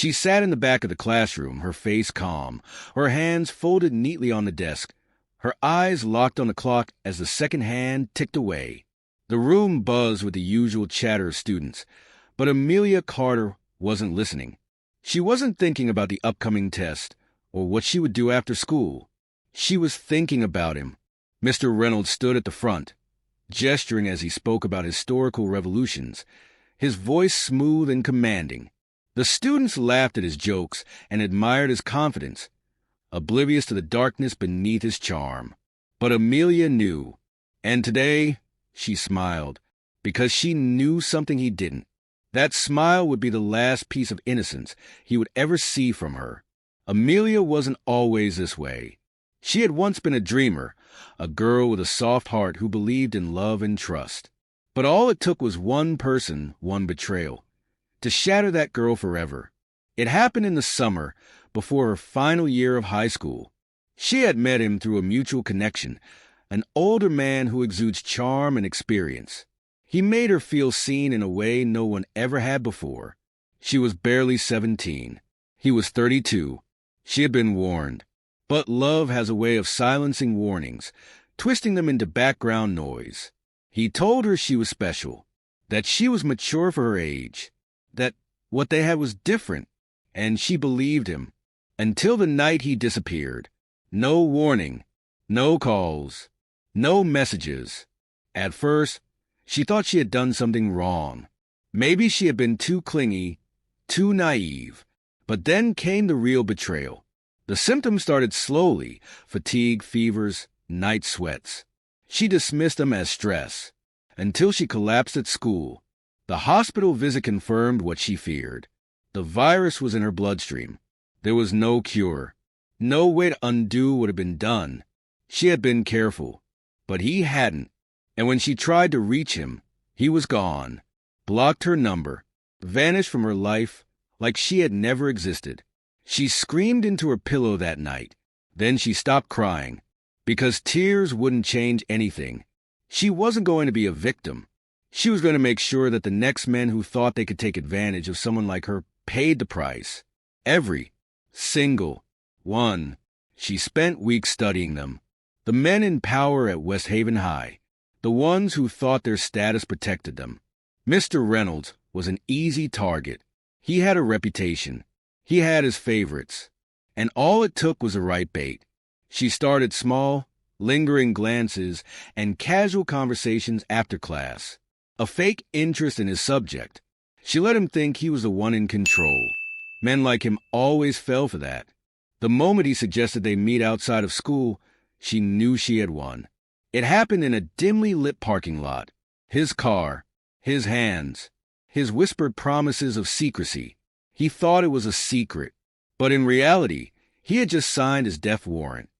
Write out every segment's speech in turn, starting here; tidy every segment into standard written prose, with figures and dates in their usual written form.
She sat in the back of the classroom, her face calm, her hands folded neatly on the desk, her eyes locked on the clock as the second hand ticked away. The room buzzed with the usual chatter of students, but Amelia Carter wasn't listening. She wasn't thinking about the upcoming test or what she would do after school. She was thinking about him. Mr. Reynolds stood at the front, gesturing as he spoke about historical revolutions, his voice smooth and commanding. The students laughed at his jokes and admired his confidence, oblivious to the darkness beneath his charm. But Amelia knew, and today she smiled, because she knew something he didn't. That smile would be the last piece of innocence he would ever see from her. Amelia wasn't always this way. She had once been a dreamer, a girl with a soft heart who believed in love and trust. But all it took was one person, one betrayal, to shatter that girl forever. It happened in the summer, before her final year of high school. She had met him through a mutual connection, an older man who exudes charm and experience. He made her feel seen in a way no one ever had before. She was barely 17. He was 32. She had been warned. But love has a way of silencing warnings, twisting them into background noise. He told her she was special, that she was mature for her age, that what they had was different, and she believed him. Until the night he disappeared. No warning, no calls, no messages. At first, she thought she had done something wrong. Maybe she had been too clingy, too naive. But then came the real betrayal. The symptoms started slowly: fatigue, fevers, night sweats. She dismissed them as stress, until she collapsed at school. The hospital visit confirmed what she feared. The virus was in her bloodstream. There was no cure, no way to undo what had been done. She had been careful, but he hadn't. And when she tried to reach him, he was gone, blocked her number, vanished from her life like she had never existed. She screamed into her pillow that night. Then she stopped crying, because tears wouldn't change anything. She wasn't going to be a victim. She was going to make sure that the next men who thought they could take advantage of someone like her paid the price. Every single one. She spent weeks studying them. The men in power at West Haven High. The ones who thought their status protected them. Mr. Reynolds was an easy target. He had a reputation. He had his favorites. And all it took was the right bait. She started small, lingering glances, and casual conversations after class. A fake interest in his subject. She let him think he was the one in control. Men like him always fell for that. The moment he suggested they meet outside of school, she knew she had won. It happened in a dimly lit parking lot. His car, his hands, his whispered promises of secrecy. He thought it was a secret, but in reality, he had just signed his death warrant.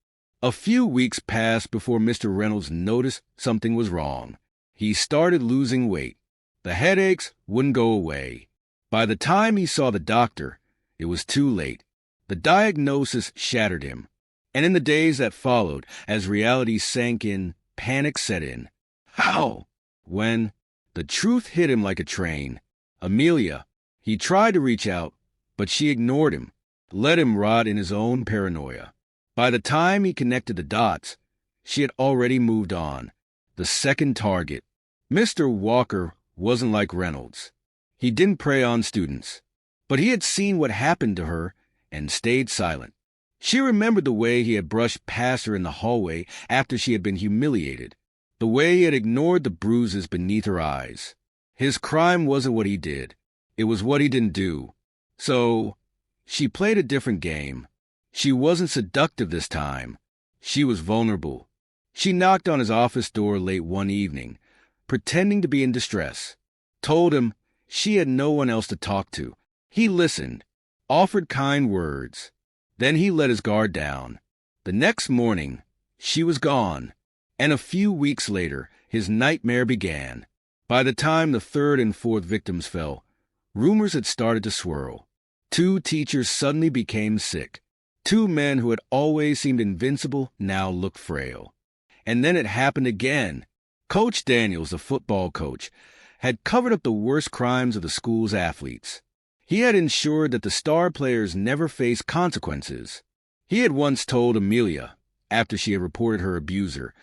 A few weeks passed before Mr. Reynolds noticed something was wrong. He started losing weight. The headaches wouldn't go away. By the time he saw the doctor, it was too late. The diagnosis shattered him. And in the days that followed, as reality sank in, panic set in. How? When the truth hit him like a train. Amelia. He tried to reach out, but she ignored him, let him rot in his own paranoia. By the time he connected the dots, she had already moved on. The second target. Mr. Walker wasn't like Reynolds. He didn't prey on students, but he had seen what happened to her and stayed silent. She remembered the way he had brushed past her in the hallway after she had been humiliated, the way he had ignored the bruises beneath her eyes. His crime wasn't what he did. It was what he didn't do. So, she played a different game. She wasn't seductive this time. She was vulnerable. She knocked on his office door late one evening, pretending to be in distress, told him she had no one else to talk to. He listened, offered kind words. Then he let his guard down. The next morning, she was gone. And a few weeks later, his nightmare began. By the time the third and fourth victims fell, rumors had started to swirl. 2 teachers suddenly became sick. 2 men who had always seemed invincible now looked frail. And then it happened again. Coach Daniels, the football coach, had covered up the worst crimes of the school's athletes. He had ensured that the star players never faced consequences. He had once told Amelia, after she had reported her abuser,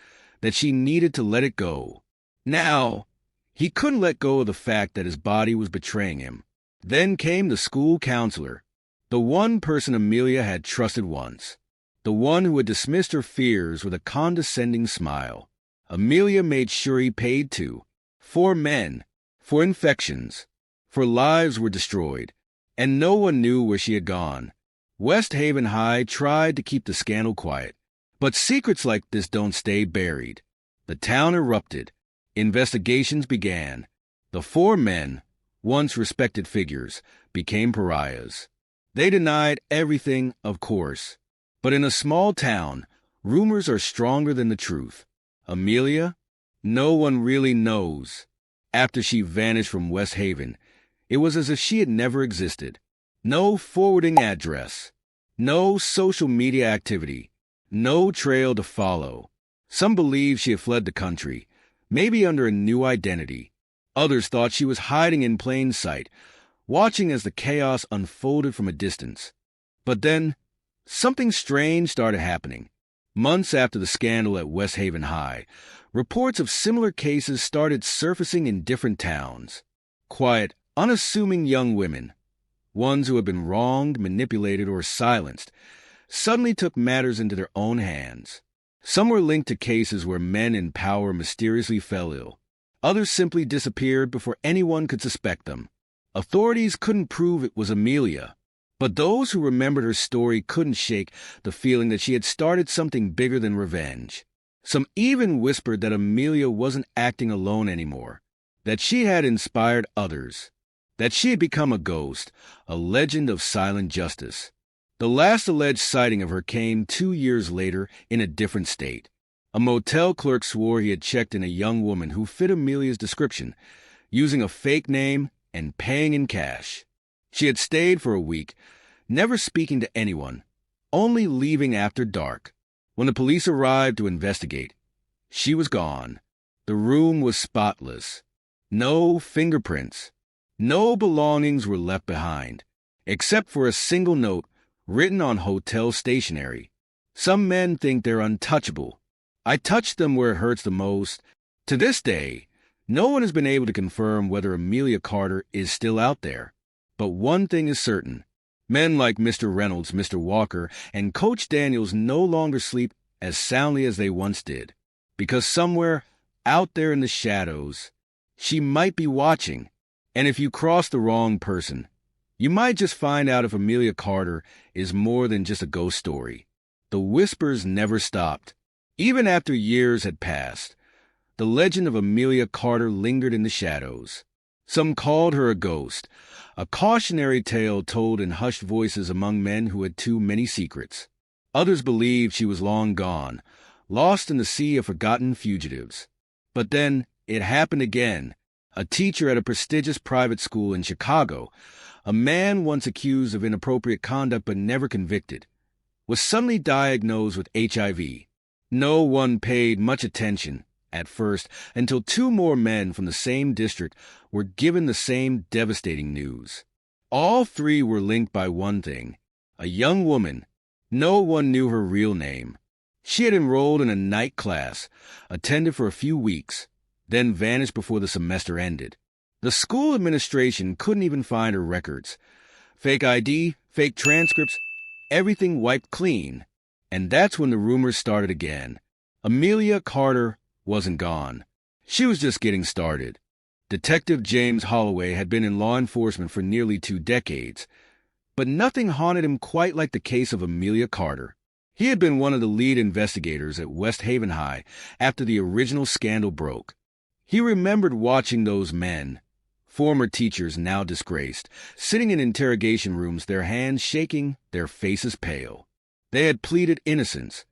that she needed to let it go. Now, he couldn't let go of the fact that his body was betraying him. Then came the school counselor, the one person Amelia had trusted once, the one who had dismissed her fears with a condescending smile. Amelia made sure he paid too. 4 men, for infections, for lives were destroyed, and no one knew where she had gone. West Haven High tried to keep the scandal quiet, but secrets like this don't stay buried. The town erupted. Investigations began. The 4 men, once respected figures, became pariahs. They denied everything, of course. But in a small town, rumors are stronger than the truth. Amelia? No one really knows. After she vanished from West Haven, it was as if she had never existed. No forwarding address. No social media activity. No trail to follow. Some believed she had fled the country, maybe under a new identity. Others thought she was hiding in plain sight, watching as the chaos unfolded from a distance. But then, something strange started happening. Months after the scandal at West Haven High, reports of similar cases started surfacing in different towns. Quiet, unassuming young women, ones who had been wronged, manipulated, or silenced, suddenly took matters into their own hands. Some were linked to cases where men in power mysteriously fell ill. Others simply disappeared before anyone could suspect them. Authorities couldn't prove it was Amelia, but those who remembered her story couldn't shake the feeling that she had started something bigger than revenge. Some even whispered that Amelia wasn't acting alone anymore, that she had inspired others, that she had become a ghost, a legend of silent justice. The last alleged sighting of her came 2 years later in a different state. A motel clerk swore he had checked in a young woman who fit Amelia's description, using a fake name and paying in cash. She had stayed for a week, never speaking to anyone, only leaving after dark. When the police arrived to investigate, she was gone. The room was spotless. No fingerprints. No belongings were left behind, except for a single note written on hotel stationery. Some men think they're untouchable. I touched them where it hurts the most. To this day, no one has been able to confirm whether Amelia Carter is still out there. But one thing is certain. Men like Mr. Reynolds, Mr. Walker, and Coach Daniels no longer sleep as soundly as they once did. Because somewhere, out there in the shadows, she might be watching. And if you cross the wrong person, you might just find out if Amelia Carter is more than just a ghost story. The whispers never stopped. Even after years had passed, the legend of Amelia Carter lingered in the shadows. Some called her a ghost, a cautionary tale told in hushed voices among men who had too many secrets. Others believed she was long gone, lost in the sea of forgotten fugitives. But then it happened again. A teacher at a prestigious private school in Chicago, a man once accused of inappropriate conduct but never convicted, was suddenly diagnosed with HIV. No one paid much attention at first until 2 more men from the same district were given the same devastating news. All 3 were linked by one thing: a young woman. No one knew her real name. She had enrolled in a night class, attended for a few weeks, then vanished before the semester ended. The school administration couldn't even find her records. Fake ID, fake transcripts, everything wiped clean. And that's when the rumors started again. Amelia Carter wasn't gone. She was just getting started. Detective James Holloway had been in law enforcement for nearly 2 decades, but nothing haunted him quite like the case of Amelia Carter. He had been one of the lead investigators at West Haven High after the original scandal broke. He remembered watching those men, former teachers now disgraced, sitting in interrogation rooms, their hands shaking, their faces pale. They had pleaded innocence,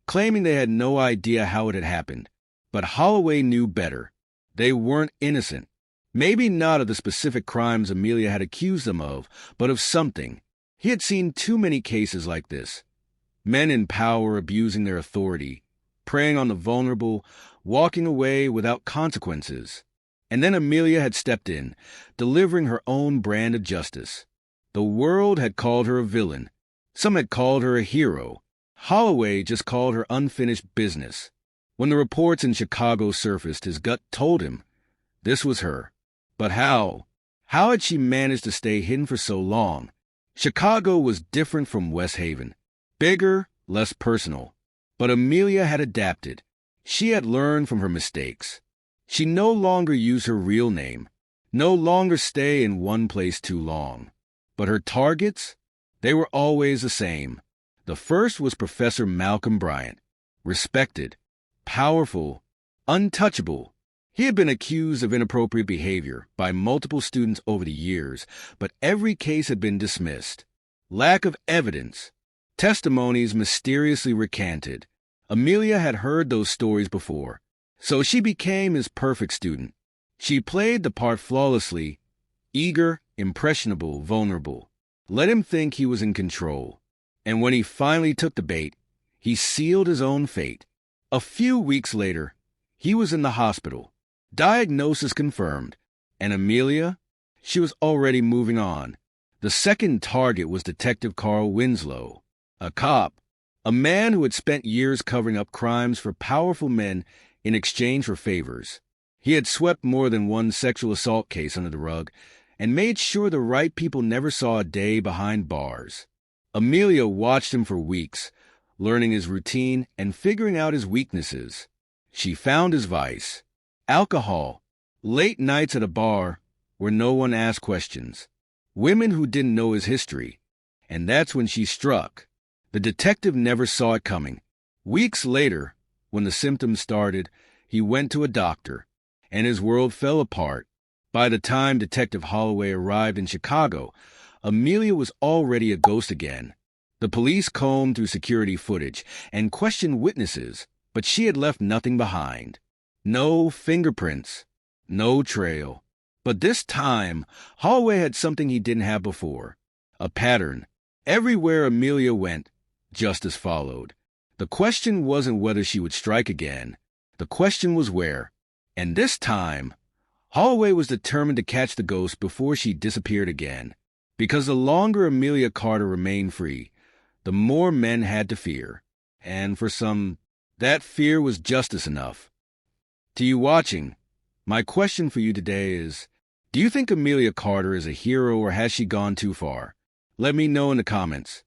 claiming they had no idea how it had happened. But Holloway knew better. They weren't innocent. Maybe not of the specific crimes Amelia had accused them of, but of something. He had seen too many cases like this. Men in power abusing their authority, preying on the vulnerable, walking away without consequences. And then Amelia had stepped in, delivering her own brand of justice. The world had called her a villain. Some had called her a hero. Holloway just called her unfinished business. When the reports in Chicago surfaced, his gut told him this was her. But how? How had she managed to stay hidden for so long? Chicago was different from West Haven. Bigger, less personal. But Amelia had adapted. She had learned from her mistakes. She no longer used her real name, no longer stay in one place too long. But her targets? They were always the same. The first was Professor Malcolm Bryant. Respected, powerful, untouchable. He had been accused of inappropriate behavior by multiple students over the years, but every case had been dismissed. Lack of evidence. Testimonies mysteriously recanted. Amelia had heard those stories before, so she became his perfect student. She played the part flawlessly, eager, impressionable, vulnerable. Let him think he was in control. And when he finally took the bait, he sealed his own fate. A few weeks later, he was in the hospital. Diagnosis confirmed. And Amelia? She was already moving on. The second target was Detective Carl Winslow, a cop, a man who had spent years covering up crimes for powerful men in exchange for favors. He had swept more than one sexual assault case under the rug and made sure the right people never saw a day behind bars. Amelia watched him for weeks, learning his routine and figuring out his weaknesses. She found his vice: alcohol, late nights at a bar where no one asked questions, women who didn't know his history. And that's when she struck. The detective never saw it coming. Weeks later, when the symptoms started, he went to a doctor, and his world fell apart. By the time Detective Holloway arrived in Chicago, Amelia was already a ghost again. The police combed through security footage and questioned witnesses, but she had left nothing behind. No fingerprints, no trail. But this time, Holloway had something he didn't have before: a pattern. Everywhere Amelia went, justice followed. The question wasn't whether she would strike again. The question was where. And this time, Holloway was determined to catch the ghost before she disappeared again. Because the longer Amelia Carter remained free, the more men had to fear. And for some, that fear was justice enough. To you watching, my question for you today is, do you think Amelia Carter is a hero, or has she gone too far? Let me know in the comments.